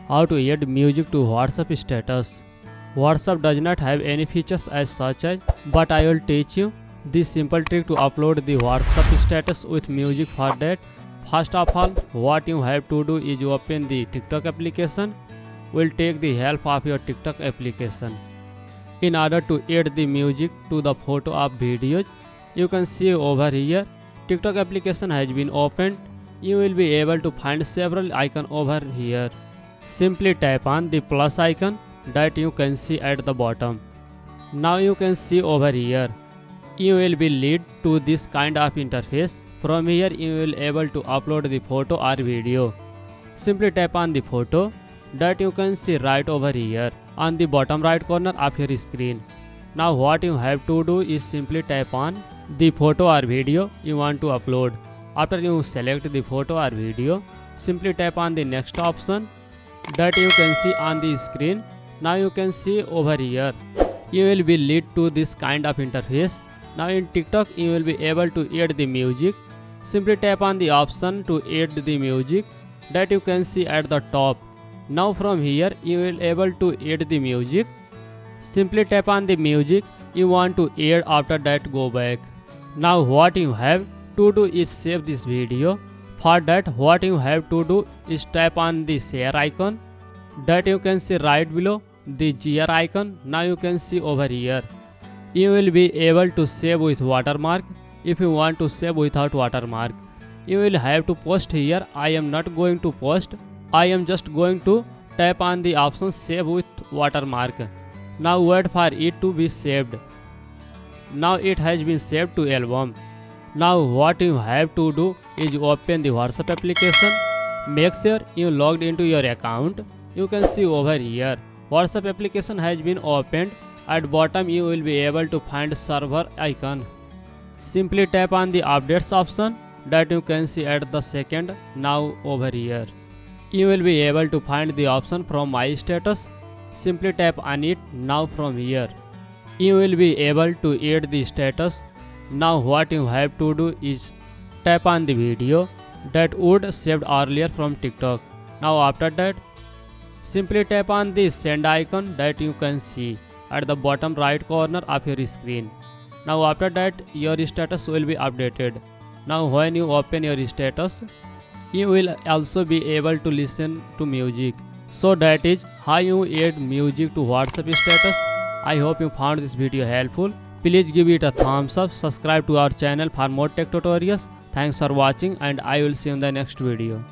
How to add music to WhatsApp status. WhatsApp does not have any features as such but I will teach you this simple trick to upload the WhatsApp status with music. For that, first of all, what you have to do is open the TikTok application. We'll take the help of your TikTok application. In order to add the music to the photo of videos, you can see over here, TikTok application has been opened. You will be able to find several icons over here. Simply tap on the plus icon that you can see at the bottom. Now you can see over here, you will be led to this kind of interface. From here you will able to upload the photo or video. Simply tap on the photo that you can see right over here on the bottom right corner of your screen. Now what you have to do is simply tap on the photo or video you want to upload. After you select the photo or video, simply tap on the next option that you can see on the screen. Now you can see over here, you will be led to this kind of interface. Now in TikTok you will be able to add the music. Simply tap on the option to add the music that you can see at the top. Now from here you will able to add the music. Simply tap on the music you want to add. After that, go back. Now what you have to do is save this video. For that, what you have to do is tap on the share icon that you can see right below the gear icon. Now you can see over here, you will be able to save with watermark. If you want to save without watermark, you will have to post here. I am not going to post. I am just going to tap on the option save with watermark. Now wait for it to be saved. Now it has been saved to album. Now what you have to do is open the WhatsApp application. Make sure you logged into your account. You can see over here, WhatsApp application has been opened. At bottom you will be able to find server icon. Simply tap on the updates option that you can see at the second. Now over here, you will be able to find the option from my status. Simply tap on it. Now from here, you will be able to add the status. Now what you have to do is tap on the video that would saved earlier from TikTok. Now after that, simply tap on the send icon that you can see at the bottom right corner of your screen. Now after that, your status will be updated. Now when you open your status, you will also be able to listen to music. So that is how you add music to WhatsApp status. I hope you found this video helpful. Please give it a thumbs up, subscribe to our channel for more tech tutorials. Thanks for watching and I will see you in the next video.